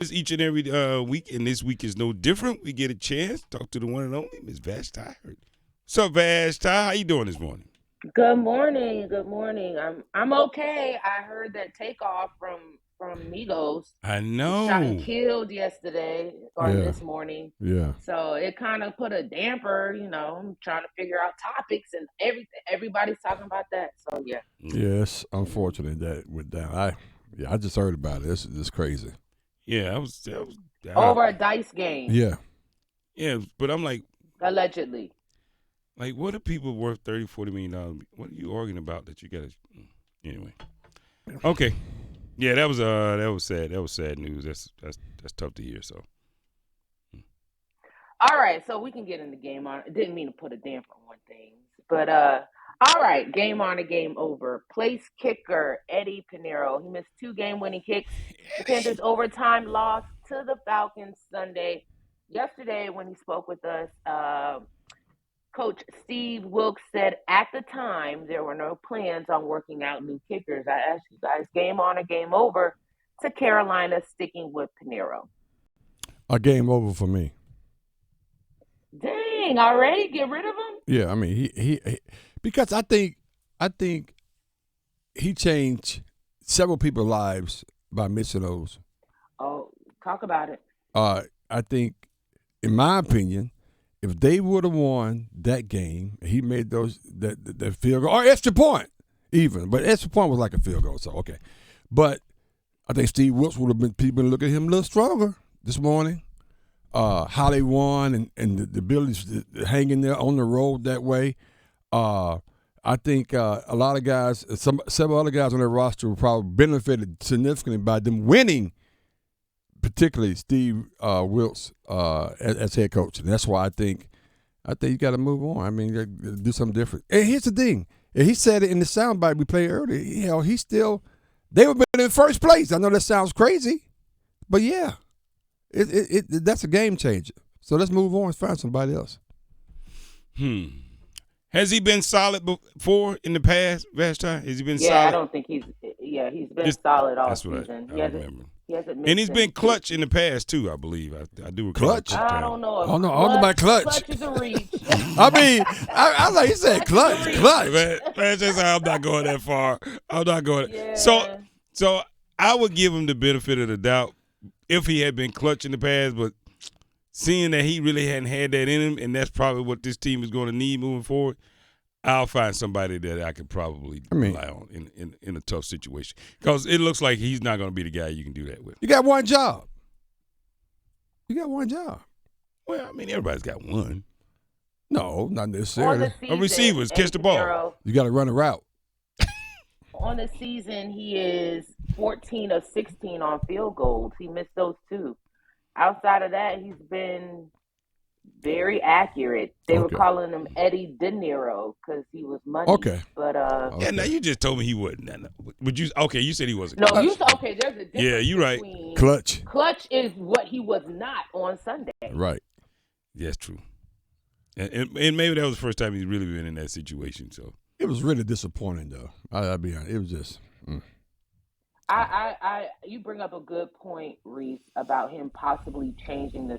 It's each and every week, and this week is no different. We get a chance to talk to the one and only Miss Vashti. What's up, Vashti? How you doing this morning? Good morning. Good morning. I'm okay. I heard that takeoff from Migos I was shot and know. killed yesterday or Yeah, this morning. yeah, So it kind of put a damper, I'm trying to figure out topics and everybody's talking about that. So yeah. Mm. yeah. It's unfortunate that it went down. I just heard about it. It's crazy. Yeah, I was Over a dice game, Yeah, yeah, but I'm allegedly. like, what are people worth $30, $40 million? What are you arguing about that you got to? Anyway, okay, yeah, that was sad. That was sad news. That's tough to hear. So, All right, so we can get in the game on. Didn't mean to put a damper on things, but all right, game on a game over. Place kicker Eddie Pinero. He missed two game-winning kicks. The Panthers' overtime loss to the Falcons Sunday. Yesterday, when he spoke with us, Coach Steve Wilks said at the time there were no plans on working out new kickers. I asked you guys, game on or game over to Carolina, sticking with Pinero. a game over for me. Dang, already get rid of him? Yeah, I mean he because I think he changed several people's lives by missing those. Oh, talk about it. I think, in my opinion, if they would have won that game, he made that field goal or extra point even, but extra point was like a field goal. So okay, but I think Steve Wilkes would have been people looking at him a little stronger this morning. How they won and the ability to hang in there on the road that way. Uh, I think a lot of guys, several other guys on their roster, were probably benefited significantly by them winning, particularly Steve Wilkes as head coach, and that's why I think you got to move on. I mean, you gotta do something different. And here's the thing: and he said it in the soundbite we played earlier. Hell, he still they would have been in first place. I know that sounds crazy, but yeah, that's a game changer. So let's move on and find somebody else. hmm, has he been solid before in the past, Vashti? Has he been Yeah, I solid? don't think he's. Yeah, he's been This, solid all that's what season. I He hasn't. remember. He hasn't And missed he's any been kicks. clutch in the past too, I believe. I do recall a Clutch? couple I times. don't know if I don't know about clutch. clutch is a reach. I mean, I like you said, clutch, clutch. Man, just I'm not going that far. I'm not going. So, Yeah. so I would give him the benefit of the doubt if he had been clutch in the past, but seeing that he really hadn't had that in him, and that's probably what this team is going to need moving forward, I'll find somebody that I could probably rely on in a tough situation because it looks like he's not going to be the guy you can do that with. You got one job. You got one job. Well, I mean, everybody's got one. No, not On necessarily. the season, Receivers catch the Eddie ball. Pinero, You got to run a route. on the season, he is 14 of 16 on field goals. He missed those two. Outside of that, he's been very accurate. They were Okay. calling him Eddie De Niro because he was money. Okay. But Yeah, now Okay. you just told me he wasn't. No. Would you? Okay, you said he wasn't. no, Clutch. you said okay. There's a difference Yeah, you're right. between Clutch. clutch is what he was not on Sunday. Right. Yeah, that's true. And maybe that was the first time he's really been in that situation. So It was really disappointing, though. I'll be honest. It was just. You bring up a good point, Reese, about him possibly changing the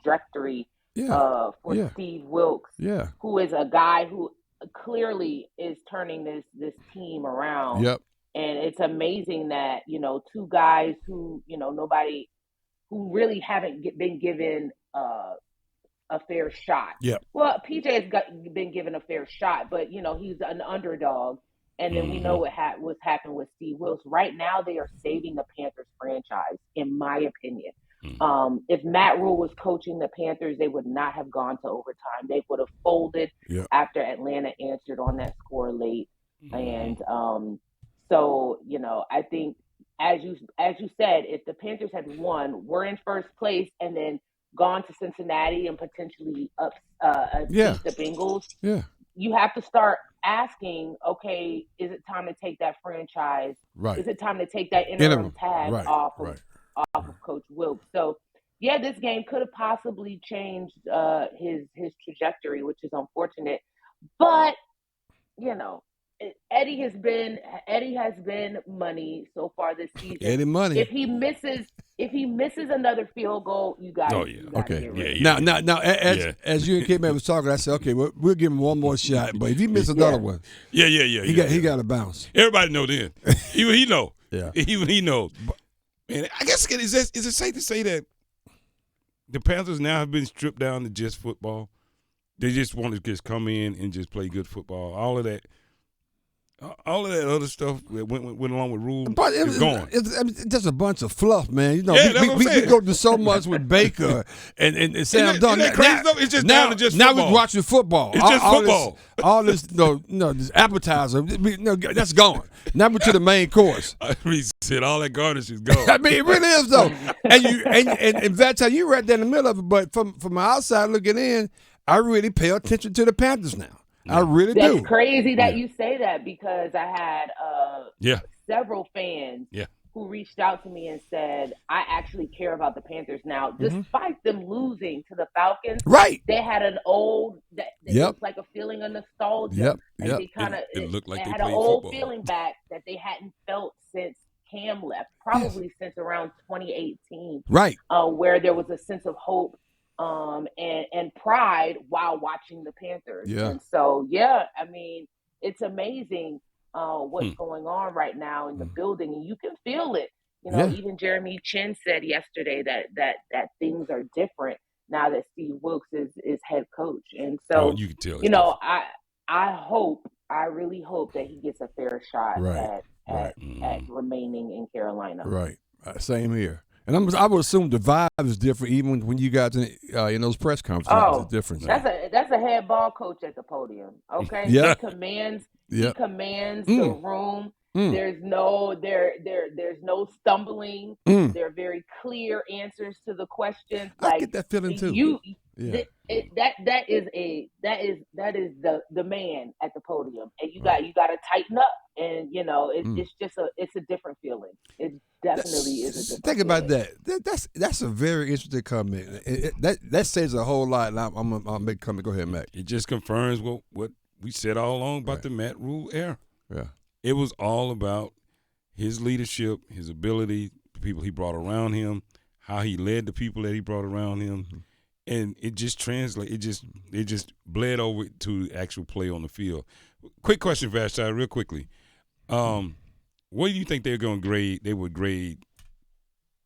trajectory Yeah. for Yeah. Steve Wilkes, Yeah. who is a guy who clearly is turning this team around. Yep. And it's amazing that two guys who nobody who really haven't been given a fair shot. Yep. Well, PJ has been given a fair shot, but he's an underdog. And then we know what's happened with Steve Wilkes. Right now, they are saving the Panthers franchise, in my opinion. If Matt Rule was coaching the Panthers, they would not have gone to overtime. They would have folded Yep. after Atlanta answered on that score late. And so, I think as you said, if the Panthers had won, we're in first place, and then gone to Cincinnati and potentially Yeah. beat the Bengals, Yeah. you have to start asking, okay, is it time to take that franchise? Right. Is it time to take that interim tag Right. off Right. of Coach Wilkes? So, yeah, this game could have possibly changed his trajectory, which is unfortunate. But Eddie has been money so far this season. Eddie Money. If he misses another field goal, you got Oh to yeah. Okay. get rid of Yeah, him. Now, Yeah. as you and K-Man was talking, I said, okay, we'll give him one more shot. But if he misses another one, Yeah. he got to bounce. Everybody know then. Even he know. Yeah. Even he knows. And I guess is it safe to say that the Panthers now have been stripped down to just football? They just want to just come in and just play good football. All of that other stuff that went along with rules But is gone. It's just a bunch of fluff, man. You know, Yeah, that's what I'm we saying. go through so much with Baker and Sam Dunn. Isn't that crazy though? It's just down to just now football. we're watching football. It's just football. All this, this appetizer, that's gone. Now we're to the main course. I said all that garnish is gone. I mean, it really is though. And that's how you right there in the middle of it. But from my outside looking in, I really pay attention to the Panthers now. I really do. That's crazy that you say that because I had several fans Yeah. who reached out to me and said, I actually care about the Panthers now. Despite them losing to the Falcons, Right. they had an old, that Yep. was like a feeling of nostalgia. Yep. Like Yep. they kind of It looked like they had an played old football. feeling back that they hadn't felt since Cam left, probably since around 2018, Right. where there was a sense of hope and pride while watching the Panthers. Yeah. And so, I mean, it's amazing what's going on right now in the building, and you can feel it. You know, even Jeremy Chin said yesterday that things are different now that Steve Wilkes is head coach. And so, you can tell. you know, I really hope that he gets a fair shot at remaining in Carolina. Right. Same here. And I would assume the vibe is different even when you guys in those press conferences. It's different. That's a head ball coach at the podium. Okay. Yeah. He commands the room. There's no stumbling. There are very clear answers to the questions. I get that feeling too. That is the man at the podium, and you got to tighten up, and it's just a different feeling. It definitely is a different think about feeling. that. That's a very interesting comment. That says a whole lot. And I'll make a comment. Go ahead, Mac. It just confirms what we said all along about the Matt Rule era. Yeah. It was all about his leadership, his ability, the people he brought around him, how he led the people that he brought around him, and it just translated. It just bled over to actual play on the field. Quick question, Vashti, real quickly. What do you think they're going to grade? They would grade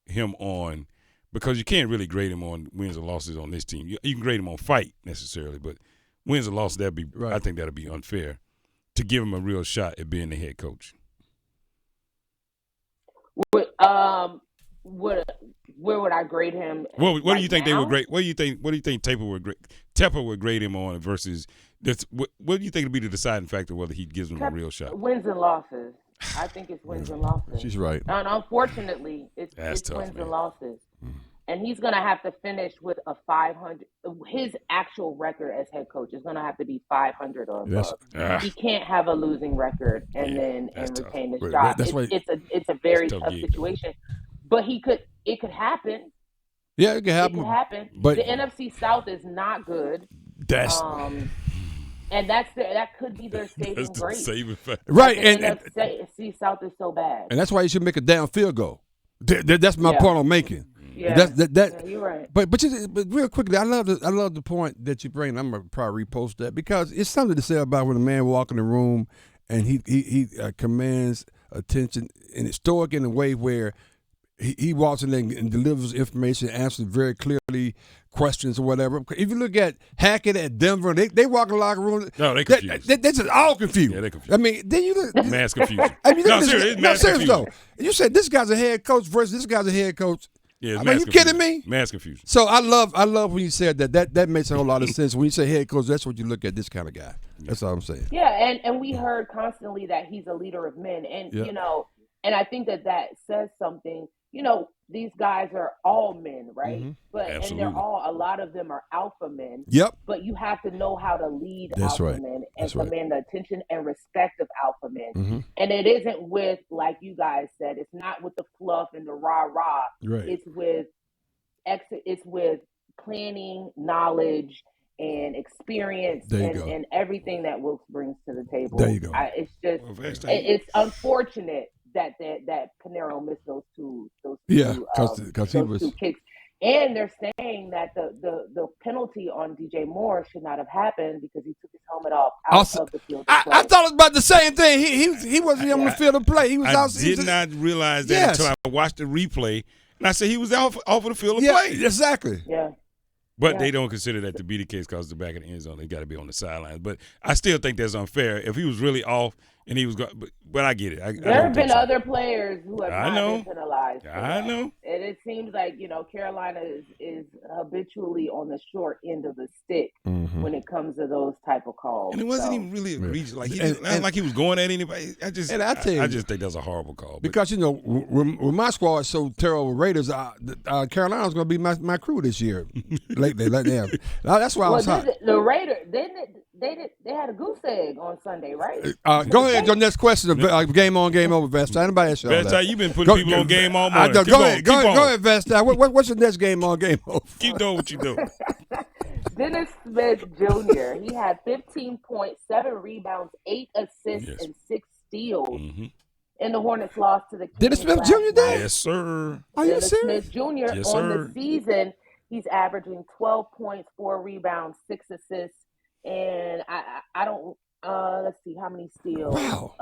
him on, because you can't really grade him on wins or losses on this team. You can grade him on fight necessarily, but wins or losses, I think that'd be unfair to give him a real shot at being the head coach. Where would I grade him? What do you think now? they would grade? What do you think Tepper would grade him on versus this? What do you think would be the deciding factor whether he gives him a real shot? Wins and losses. I think it's wins and losses. She's right. And unfortunately, it's tough, wins man. and losses. And he's going to have to finish with a 500. His actual record as head coach is going to have to be 500 or above. He can't have a losing record and retain his job. It's a very tough situation. But it could happen. Yeah, it could happen. It could happen. But the NFC South is not good. And that could be their saving grace. Right, and NFC South is so bad. And that's why you should make a damn field goal. That's my point I'm making. Yeah. You're right. But real quickly, I love the point that you bring. I'm gonna probably repost that because it's something to say about when a man walk in the room and he commands attention and it's stoic in a way where he walks in there and delivers information, answers very clearly questions or whatever. If you look at Hackett at Denver, they walk in the locker room. No, they confused. They're just all confused. Yeah, they confused. I mean, then you look mass confusion. I mean, serious though. You said this guy's a head coach versus this guy's a head coach. Yeah, are you kidding me? Mass confusion. So I love when you said that. That makes a whole lot of sense. When you say head coach, that's what you look at. This kind of guy. That's all I'm saying. Yeah, and we heard constantly that he's a leader of men, and and I think that says something. These guys are all men, right? Mm-hmm. But Absolutely. and a lot of them are alpha men. Yep. But you have to know how to lead That's alpha right. men and That's right. command the attention and respect of alpha men. Mm-hmm. And it isn't with, like you guys said, it's not with the fluff and the rah-rah. Right. It's with planning, knowledge, and experience and everything that Wilkes brings to the table. There you go. It's just it's unfortunate that Pinero missed those two kicks. And they're saying that the penalty on DJ Moore should not have happened because he took his helmet off out of the field of play. I thought it was about the same thing. He wasn't on the field of play. He was out. I did not realize that until I watched the replay, and I said he was off of the field of play. Exactly. Yeah. But they don't consider that to be the case because the back of the end zone, they got to be on the sidelines. But I still think that's unfair. If he was really off and he was going, but I get it. There have been other players who have not been penalized. I know. And it seems like, Carolina is habitually on the short end of the stick when it comes to those type of calls. And it wasn't even really egregious. Like he was going at anybody. I just think that's a horrible call. Because, when my squad is so terrible with Raiders, Carolina's going to be my crew this year. Lately, that's why I was hot. The Raiders, they had a goose egg on Sunday, right? Go ahead. Your next question. Game on, game over, Vashti. Anybody else? Vashti, you've been putting people on game all morning. Go ahead, Vashti. What's your next game on, game over? Keep doing what you do. Dennis Smith Jr. He had 15.7 rebounds, 8 assists, and 6 steals. Mm-hmm. And the Hornets lost to the Kings. Dennis Smith Jr. did? Yes, sir. Are you serious? Smith Jr. The season, he's averaging 12 points, 4 rebounds, 6 assists, and I don't. Let's see how many steals. Wow.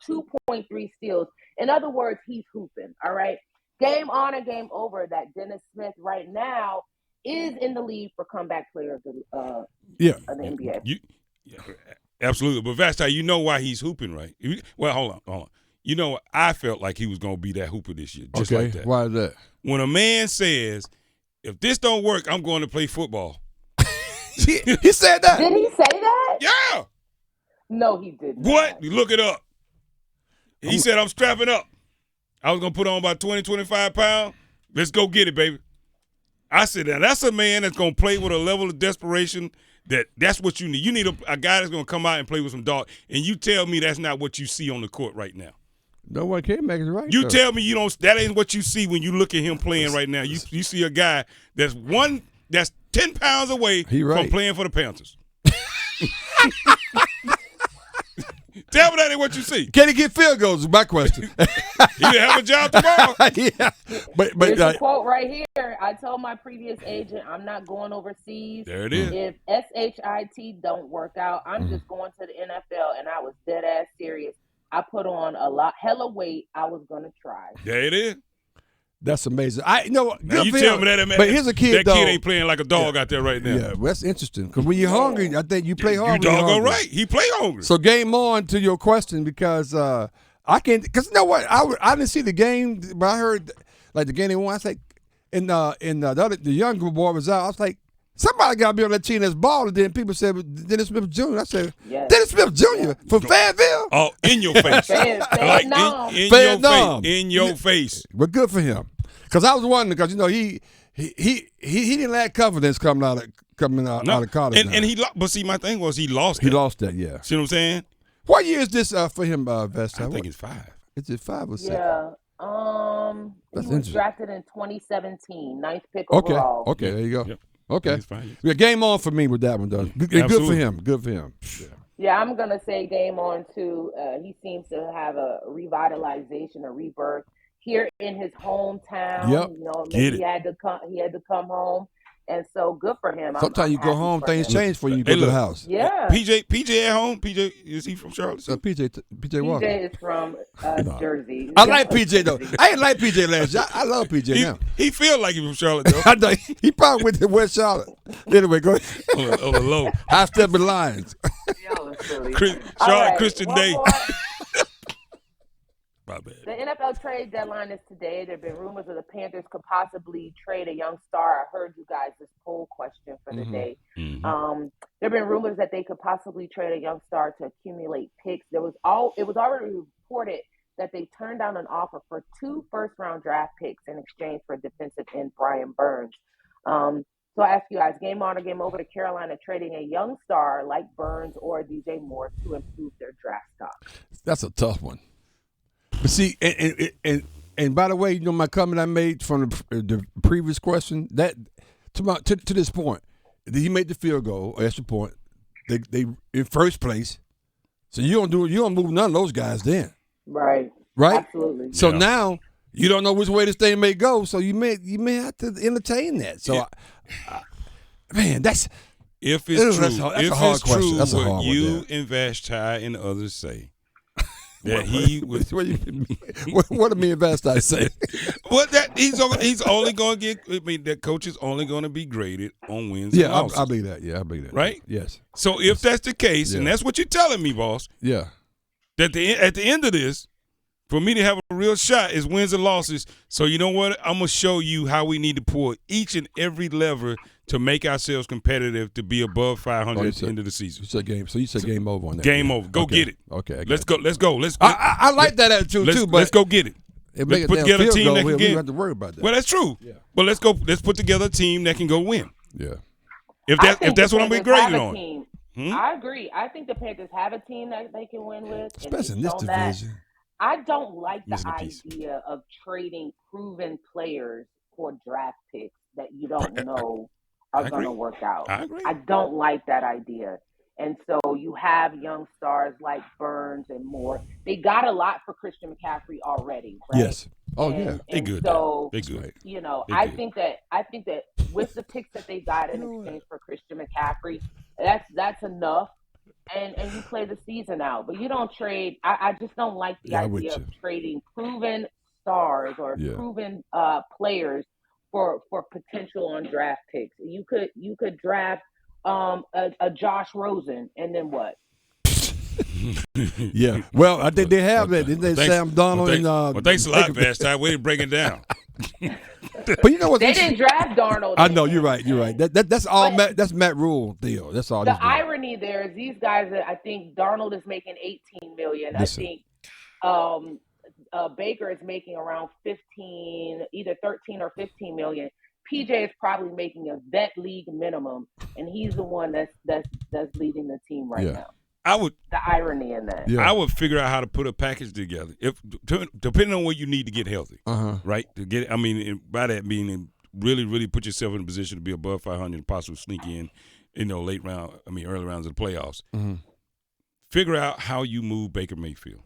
2.3 steals. In other words, he's hooping. All right. Game on and game over. That Dennis Smith right now is in the league for comeback player of the NBA. Absolutely. But Vashti, you know why he's hooping, right? Well, hold on. I felt like he was going to be that hooper this year, just like that. Why is that? When a man says, if this don't work, I'm going to play football. He said that. Did he say that? Yeah. No, he didn't. What? You look it up. He said, I'm strapping up. I was going to put on about 20, 25 pounds. Let's go get it, baby. I said, now that's a man that's going to play with a level of desperation that's what you need. You need a guy that's going to come out and play with some dog. And you tell me that's not what you see on the court right now. No one can make it right. You tell me that ain't what you see when you look at him playing right now. You see a guy that's 10 pounds away from playing for the Panthers. Tell me that ain't what you see. Can he get field goals? Is my question. He'll have a job tomorrow. Yeah. But there's a quote right here. I told my previous agent I'm not going overseas. There it is. If SHIT don't work out, I'm just going to the NFL, and I was dead ass serious. I put on hella weight. I was gonna try. There it is. That's amazing. You tell me that, man. But here's a kid, that kid ain't playing like a dog out there right now. Yeah, well, that's interesting. Because when you're hungry, I think you play hungry. You doggone right. He play hungry. So game on to your question because I can't. Because you know what? I didn't see the game, but I heard like the game they won. I was like, the younger boy was out. I was like, somebody got to be on that team that's balling. Then people said Dennis Smith Jr. I said, Dennis Smith Jr. from Fayetteville. Oh, in your face. In your face. But good for him. Because I was wondering, because he didn't lack confidence coming out of college. But see, my thing was he lost. He lost that, yeah. See what I'm saying? What year is this for him, Vashti? I think it's 5. Is it 5 or 6? Yeah. He was drafted in 2017, 9th pick overall. Okay, there you go. Yep. Okay. Yeah, game on for me with that one, though. Good for him. Good for him. Yeah, I'm going to say game on, too. He seems to have a revitalization, a rebirth here in his hometown. Yep. Maybe he had to come home. And so good for him. Sometimes you go home, things change for you. You go to the house. Yeah. PJ at home. PJ, is he from Charlotte? PJ Walker. PJ is from Jersey. I like PJ though. I didn't like PJ last year. I love PJ now. He feel like he from Charlotte though. I know. He probably went to West Charlotte. Anyway, go ahead. On the low. High stepping lines. Charlotte Christian Day. My bad. The NFL trade deadline is today. There have been rumors that the Panthers could possibly trade a young star. I heard you guys this poll question for the day. Mm-hmm. There have been rumors that they could possibly trade a young star to accumulate picks. It was already reported that they turned down an offer for 2 first-round draft picks in exchange for defensive end Brian Burns. So I ask you guys, game on or game over to Carolina trading a young star like Burns or DJ Moore to improve their draft stock? That's a tough one. But see, and by the way, my comment I made from the previous question, that to this point, He made the field goal, extra point. They in first place. So you don't move none of those guys then. Right. Right? Absolutely. So now you don't know which way this thing may go, so you may have to entertain that. So man, that's if it's true. That's a hard question. That's a hard what one. You and Vashti and others say that he was. What do me and Vashti say? Well, that he's only going to get. I mean, that coach is only going to be graded on wins. and losses. I believe that. Yeah, I believe that. Right? Yes. So if that's the case, and that's what you're telling me, boss. Yeah. That at the end of this, for me to have a real shot is wins and losses. So you know what? I'm gonna show you how we need to pull each and every lever to make ourselves competitive to be above 500 at the end of the season. You said game. So you said game over on that. Game over. Go get it. Okay. Let's go. I like that attitude too. But let's go get it. Let's put together a team that can We get. don't have to worry about that. Well, that's true. Yeah. But let's go. Let's put together a team that can go win. Yeah. If that's what I'm being graded on. I agree. I think the Panthers have a team that they can win with. Especially in this division. I don't like the idea of trading proven players for draft picks that you don't know are going to work out. I agree. I don't like that idea. And so you have young stars like Burns and Moore. They got a lot for Christian McCaffrey already, right? Yes. Oh, yeah. They good. So, they good. You know, I think that with the picks that they got in exchange for Christian McCaffrey, that's enough. And you play the season out. But you don't trade. I just don't like the idea of trading proven stars or proven players for potential on draft picks. You could draft a Josh Rosen, and then what? Yeah. Well, I think they have that. Didn't they, Sam Darnold? Well, thanks a lot, Vashti. Way to break it down. But you know what? They didn't draft Darnold. I know, you're right. That's all that's Matt Rule deal. That's all. The irony there is these guys that I think Darnold is making $18 million. Listen. I think Baker is making around 15, either 13 or 15 million. PJ is probably making a vet league minimum, and he's the one that's leading the team right now. The irony in that. Yeah. I would figure out how to put a package together, depending on what you need to get healthy, right? To get, I mean, by that meaning, really, really put yourself in a position to be above 500 and possibly sneak in, early rounds of the playoffs. Mm-hmm. Figure out how you move Baker Mayfield,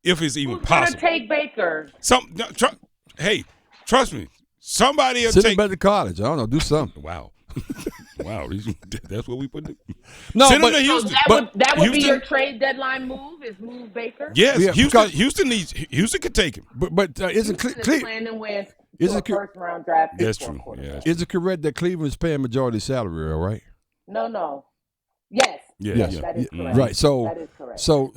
if it's even possible. Who's gonna take Baker? Hey, trust me, somebody will Send take him back to college. I don't know, do something. Wow. Wow, that's what we put. No, send but him to Houston. That would be your trade deadline move. Is move Baker? Yes, Houston could take him. But isn't planning to win a first round draft pick? That's true. Yeah, is it correct that Cleveland's paying majority salary? All right. No. Yes. Yes. That is correct. Right. So that is correct. So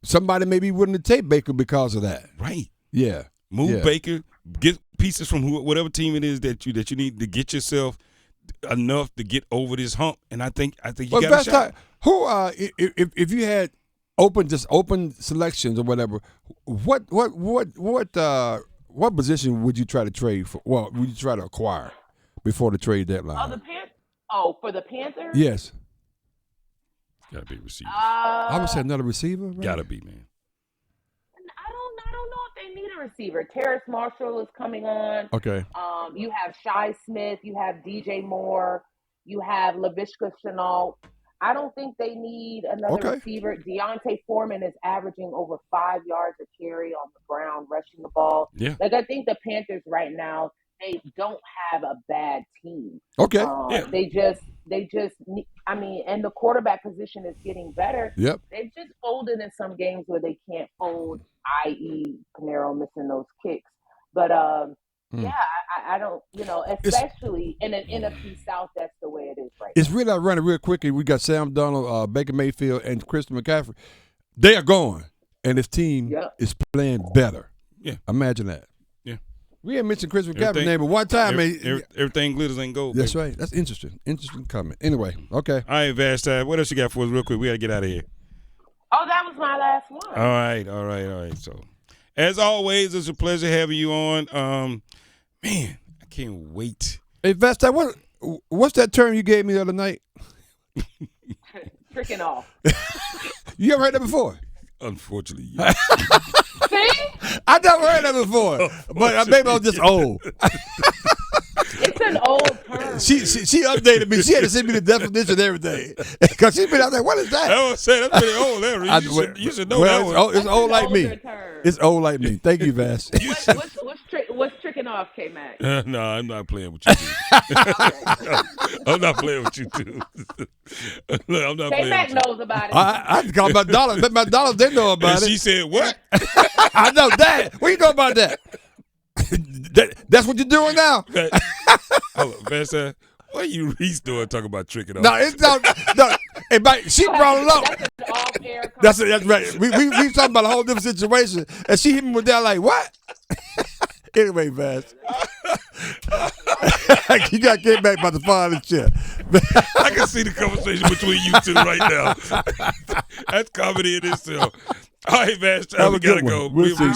somebody may be willing to take Baker because of that. Right. Yeah. Move Baker. Get pieces from whatever team it is that you need to get yourself enough to get over this hump, and I think you got a shot. Who if you had open selections or whatever, what position would you try to trade for? Well, would you try to acquire before the trade deadline? For the Panthers? Yes. Gotta be a receiver. I would say another receiver. Right? Gotta be, man. I don't know if they need a receiver. Terrace Marshall is coming on. Okay. You have Shi Smith. You have DJ Moore. You have Laviska Shenault. I don't think they need another receiver. Deontay Foreman is averaging over 5 yards a carry on the ground, rushing the ball. Yeah. I think the Panthers right now, they don't have a bad team. Okay. They just and the quarterback position is getting better. Yep. They've just folded in some games where they can't fold, i.e. Pinero missing those kicks. But I don't, especially in an NFC South, that's the way it is right now. It's really running real quickly. We got Sam Darnold, Baker Mayfield, and Christian McCaffrey. They are going, and his team is playing better. Yeah. Imagine that. Yeah. We ain't mentioned Christian McCaffrey's name, but one time. Everything glitters ain't gold. That's baby. right. That's interesting. Interesting comment. Anyway, okay. All right, Vashti, what else you got for us real quick? We got to get out of here. Oh, that was my last one. All right. So, as always, it's a pleasure having you on. Man, I can't wait. Hey, Vashti, what's that term you gave me the other night? Tricking off. You ever heard that before? Unfortunately, yes. See? I never heard that before, but maybe I was just old. It's an old term. she updated me. She had to send me the definition and everything. Because she been out there, what is that? I was saying, that's pretty old. You should know that one. It's old like me. It's old like me. Thank you, Vash. What's tricking off, K-Mac? No, I'm not playing with you, dude. I'm not playing with you, dude. Look, I'm not playing K-Mac with you. knows about it. I call my dollars. Bet my dollars they know about And it. she said, what? I know that. What you know about that? That's what you're doing now. Hold on, Vanessa, what are you Reese doing talking about tricking off? No, it's not. No, she brought it up. That's an off-air That's right. We talking about a whole different situation, and she hit me with that like what? Anyway, Vash, you got to get back about the fire this chair. I can see the conversation between you two right now. That's comedy in itself. All right, Vashti, we got to go. We'll see.